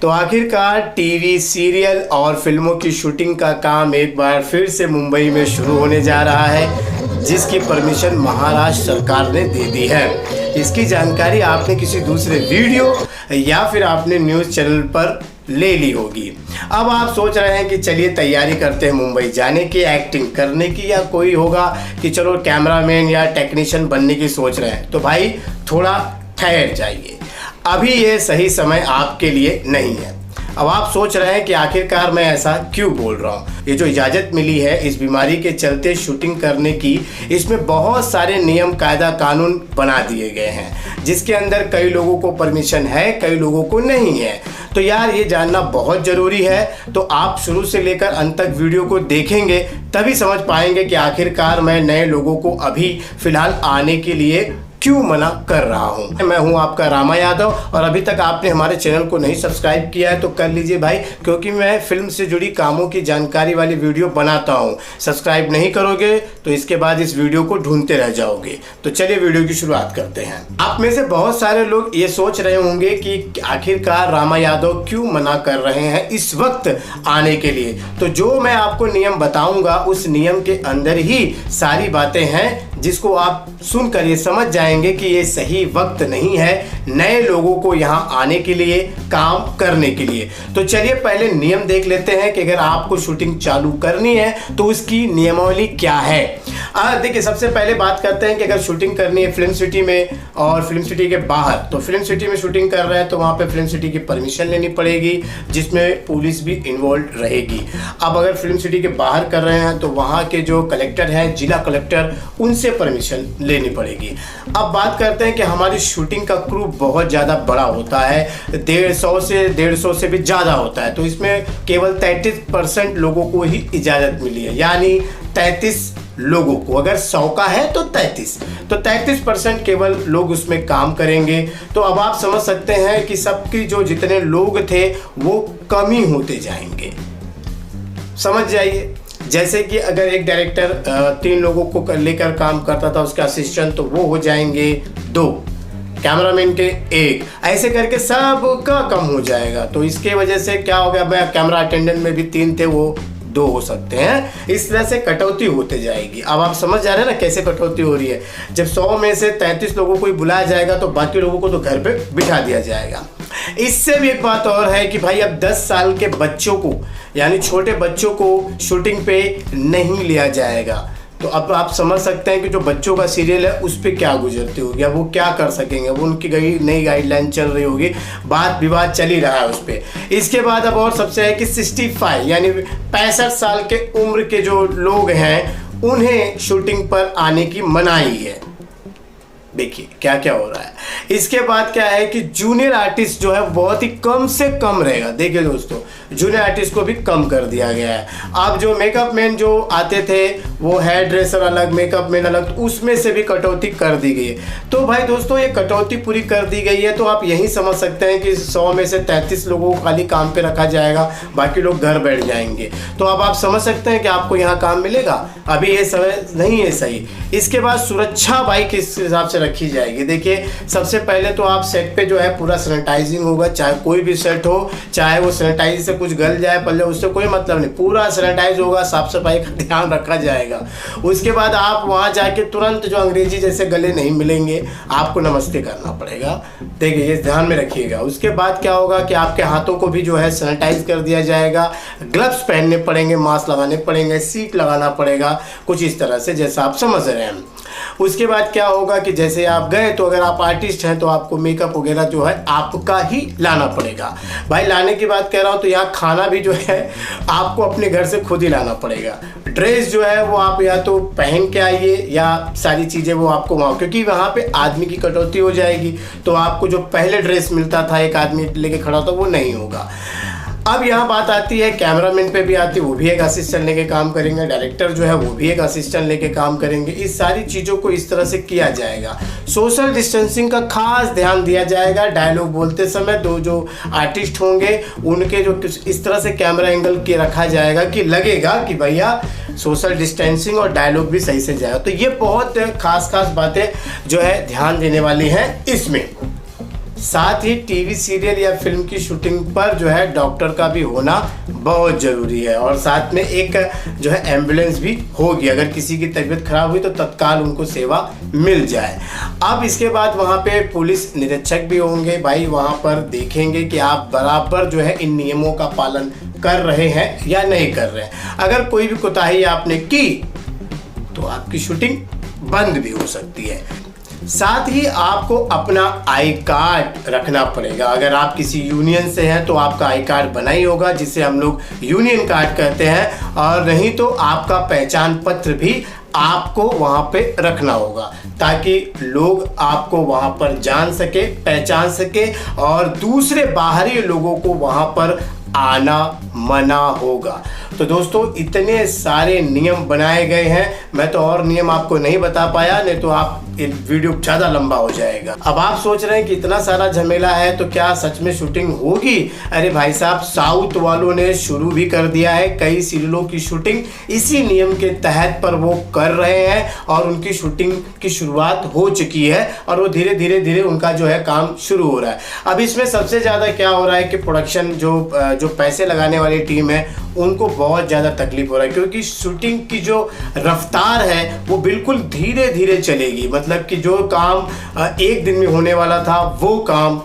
तो आखिरकार TV serial और फिल्मों की शूटिंग का काम एक बार फिर से मुंबई में शुरू होने जा रहा है, जिसकी परमिशन महाराष्ट्र सरकार ने दे दी है। इसकी जानकारी आपने किसी दूसरे वीडियो या फिर आपने न्यूज़ चैनल पर ले ली होगी। अब आप सोच रहे हैं कि चलिए तैयारी करते हैं मुंबई जाने की, एक्टिंग करने की, या कोई होगा कि चलो कैमरामैन या टेक्नीशियन बनने की सोच रहे हैं। तो भाई थोड़ा ठहर जाइए, अभी ये सही समय आपके लिए नहीं है। अब आप सोच रहे हैं कि आखिरकार मैं ऐसा क्यों बोल रहा हूँ। ये जो इजाज़त मिली है इस बीमारी के चलते शूटिंग करने की, इसमें बहुत सारे नियम कायदा कानून बना दिए गए हैं, जिसके अंदर कई लोगों को परमिशन है, कई लोगों को नहीं है। तो यार ये जानना बहुत ज़रूरी है। तो आप शुरू से लेकर अंत तक वीडियो को देखेंगे तभी समझ पाएंगे कि आखिरकार मैं नए लोगों को अभी फ़िलहाल आने के लिए क्यों मना कर रहा हूं। मैं हूं आपका रामा यादव, और अभी तक आपने हमारे चैनल को नहीं सब्सक्राइब किया है तो कर लीजिए भाई, क्योंकि मैं फिल्म से जुड़ी कामों की जानकारी वाली वीडियो बनाता हूं। सब्सक्राइब नहीं करोगे तो इसके बाद इस वीडियो को ढूंढते रह जाओगे। तो चलिए वीडियो की शुरुआत करते हैं। आप में से बहुत सारे लोग ये सोच रहे होंगे कि आखिरकार रामा यादव क्यों मना कर रहे हैं इस वक्त आने के लिए। तो जो मैं आपको नियम बताऊंगा उस नियम के अंदर ही सारी बातें हैं, जिसको आप सुनकर ये समझ जाएंगे कि ये सही वक्त नहीं है नए लोगों को यहाँ आने के लिए, काम करने के लिए। तो चलिए पहले नियम देख लेते हैं कि अगर आपको शूटिंग चालू करनी है तो उसकी नियमावली क्या है। देखिए सबसे पहले बात करते हैं कि अगर शूटिंग करनी है फिल्म सिटी में और फिल्म सिटी के बाहर, तो फिल्म सिटी में शूटिंग कर रहे हैं तो वहाँ पे फिल्म सिटी की परमिशन लेनी पड़ेगी, जिसमें पुलिस भी इन्वॉल्व रहेगी। अब अगर फिल्म सिटी के बाहर कर रहे हैं तो वहाँ के जो कलेक्टर हैं, जिला कलेक्टर, उनसे परमिशन लेनी पड़ेगी। अब बात करते हैं कि हमारी शूटिंग का क्रू बहुत ज़्यादा बड़ा होता है, 150 से भी ज़्यादा होता है। तो इसमें केवल 33% लोगों को ही इजाज़त मिली है, यानी 33 लोगों को। अगर 100 का है तो 33% केवल लोग उसमें काम करेंगे। तो अब आप समझ सकते हैं कि सबकी जो जितने लोग थे वो कम ही होते जाएंगे। समझ जाइए, जैसे कि अगर एक डायरेक्टर 3 लोगों को लेकर काम करता था, उसके असिस्टेंट तो वो हो जाएंगे 2, कैमरामैन के 1, ऐसे करके सबका कम हो जाएगा। तो इसके वजह से क्या हो गया, मैं कैमरा अटेंडेंट में भी 3 थे, वो 2 हो सकते हैं। इस तरह से कटौती होते जाएगी। अब आप समझ जा रहे हैं ना कैसे कटौती हो रही है। जब 100 में से 33 लोगों को ही बुलाया जाएगा तो बाकी लोगों को तो घर पे बिठा दिया जाएगा। इससे भी एक बात और है कि भाई अब 10 साल के बच्चों को, यानी छोटे बच्चों को शूटिंग पे नहीं लिया जाएगा। तो अब आप समझ सकते हैं कि जो बच्चों का सीरियल है उस पर क्या गुजरती होगी, अब वो क्या कर सकेंगे। वो उनकी नई गाइडलाइन चल रही होगी, बात विवाद चल ही रहा है उस पर। इसके बाद अब और सबसे है कि 65 यानी 65 साल के उम्र के जो लोग हैं उन्हें शूटिंग पर आने की मनाही है। देखिए क्या क्या हो रहा है। इसके बाद क्या है कि जूनियर आर्टिस्ट जो है बहुत ही कम से कम रहेगा। देखिए दोस्तों, जूनियर आर्टिस्ट को भी कम कर दिया गया है। अब जो मेकअप मैन जो आते थे वो हेयर ड्रेसर अलग, मेकअप मैन अलग, तो उसमें से भी कटौती कर दी गई है। तो भाई दोस्तों ये कटौती पूरी कर दी गई है। तो आप यही समझ सकते हैं कि 100 में से 33 लोगों को खाली काम पे रखा जाएगा, बाकी लोग घर बैठ जाएंगे। तो अब आप समझ सकते हैं कि आपको यहाँ काम मिलेगा। अभी ये समय नहीं है सही। इसके बाद सुरक्षा भाई किस हिसाब से रखी जाएगी। देखिए सबसे पहले तो आप सेट पे जो है पूरा सैनिटाइजिंग होगा, चाहे कोई भी सेट हो, चाहे वो सैनिटाइज से कुछ गल जाए पल्ले, उससे कोई मतलब नहीं, पूरा सैनिटाइज होगा, साफ सफाई का ध्यान रखा जाएगा। उसके बाद आप वहाँ जाके तुरंत जो अंग्रेजी जैसे गले नहीं मिलेंगे, आपको नमस्ते करना पड़ेगा। देखिए ये ध्यान में रखिएगा। उसके बाद क्या होगा कि आपके हाथों को भी जो है सैनिटाइज कर दिया जाएगा, ग्लव्स पहनने पड़ेंगे, मास्क लगाने पड़ेंगे, सीट लगाना पड़ेगा, कुछ इस तरह से जैसा आप समझ रहे हैं। उसके बाद क्या होगा कि जैसे आप गए तो अगर आप आर्टिस्ट हैं तो आपको मेकअप वगैरह जो है आपका ही लाना पड़ेगा। भाई लाने की बात कह रहा हूँ तो यहाँ खाना भी जो है आपको अपने घर से खुद ही लाना पड़ेगा। ड्रेस जो है वो आप या तो पहन के आइए या सारी चीज़ें वो आपको वहाँ, क्योंकि वहाँ पे आदमी की कटौती हो जाएगी। तो आपको जो पहले ड्रेस मिलता था, एक आदमी लेके खड़ा था, वो नहीं होगा। अब यहाँ बात आती है कैमरामैन पे भी आती है, वो भी एक असिस्टेंट लेके काम करेंगे, डायरेक्टर जो है वो भी एक असिस्टेंट लेके काम करेंगे। इस सारी चीज़ों को इस तरह से किया जाएगा। सोशल डिस्टेंसिंग का खास ध्यान दिया जाएगा। डायलॉग बोलते समय दो जो आर्टिस्ट होंगे उनके जो इस तरह से कैमरा एंगल के रखा जाएगा कि लगेगा कि भैया सोशल डिस्टेंसिंग और डायलॉग भी सही से जाएगा। तो ये बहुत खास बातें जो है ध्यान देने वाली हैं इसमें। साथ ही टीवी सीरियल या फिल्म की शूटिंग पर जो है डॉक्टर का भी होना बहुत ज़रूरी है, और साथ में एक जो है एम्बुलेंस भी होगी, अगर किसी की तबीयत खराब हुई तो तत्काल उनको सेवा मिल जाए। अब इसके बाद वहाँ पे पुलिस निरीक्षक भी होंगे भाई, वहाँ पर देखेंगे कि आप बराबर जो है इन नियमों का पालन कर रहे हैं या नहीं कर रहे हैं। अगर कोई भी कोताही आपने की तो आपकी शूटिंग बंद भी हो सकती है। साथ ही आपको अपना आई कार्ड रखना पड़ेगा। अगर आप किसी यूनियन से हैं तो आपका आई कार्ड बना ही होगा, जिसे हम लोग यूनियन कार्ड कहते हैं, और नहीं तो आपका पहचान पत्र भी आपको वहाँ पे रखना होगा, ताकि लोग आपको वहाँ पर जान सके, पहचान सके, और दूसरे बाहरी लोगों को वहाँ पर आना मना होगा। तो दोस्तों इतने सारे नियम बनाए गए हैं, मैं तो और नियम आपको नहीं बता पाया, नहीं तो आप वीडियो ज़्यादा लंबा हो जाएगा। अब आप सोच रहे हैं कि इतना सारा झमेला है तो क्या सच में शूटिंग होगी? अरे भाई साहब, साउथ वालों ने शुरू भी कर दिया है, कई सीरियलों की शूटिंग इसी नियम के तहत पर वो कर रहे हैं, और उनकी शूटिंग की शुरुआत हो चुकी है, और वो धीरे धीरे उनका जो है काम शुरू हो रहा है। अब इसमें सबसे ज़्यादा क्या हो रहा है कि प्रोडक्शन जो पैसे लगाने वाली टीम है उनको बहुत ज़्यादा तकलीफ हो रहा है, क्योंकि शूटिंग की जो रफ्तार है वो बिल्कुल धीरे धीरे चलेगी। मतलब कि जो काम एक दिन में होने वाला था वो काम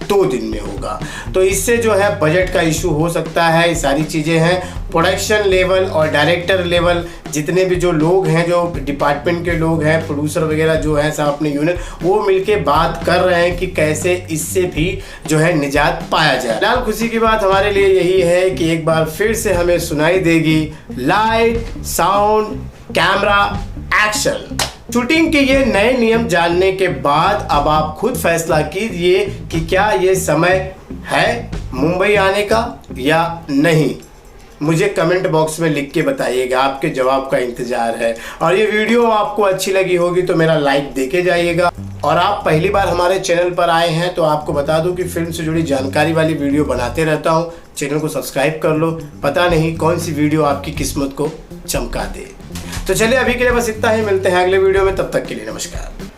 2 दिन में होगा, तो इससे जो है बजट का इशू हो सकता है। ये सारी चीज़ें हैं। प्रोडक्शन लेवल और डायरेक्टर लेवल जितने भी जो लोग हैं, जो डिपार्टमेंट के लोग हैं, प्रोड्यूसर वगैरह जो हैं सब अपने यूनियन, वो मिलके बात कर रहे हैं कि कैसे इससे भी जो है निजात पाया जाए। फिलहाल खुशी की बात हमारे लिए यही है कि एक बार फिर से हमें सुनाई देगी light, sound, camera, action. Shooting के ये नए नियम जानने के बाद अब आप खुद फैसला कीजिए कि क्या ये समय है मुंबई आने का या नहीं। मुझे कमेंट बॉक्स में लिख के बताइएगा, आपके जवाब का इंतजार है। और ये वीडियो आपको अच्छी लगी होगी तो मेरा लाइक देके जाइएगा, और आप पहली बार हमारे चैनल पर आए हैं तो आपको बता दूं कि फिल्म से जुड़ी जानकारी वाली वीडियो बनाते रहता हूं। चैनल को सब्सक्राइब कर लो, पता नहीं कौन सी वीडियो आपकी किस्मत को चमका दे। तो चलिए अभी के लिए बस इतना ही, मिलते हैं अगले वीडियो में, तब तक के लिए नमस्कार।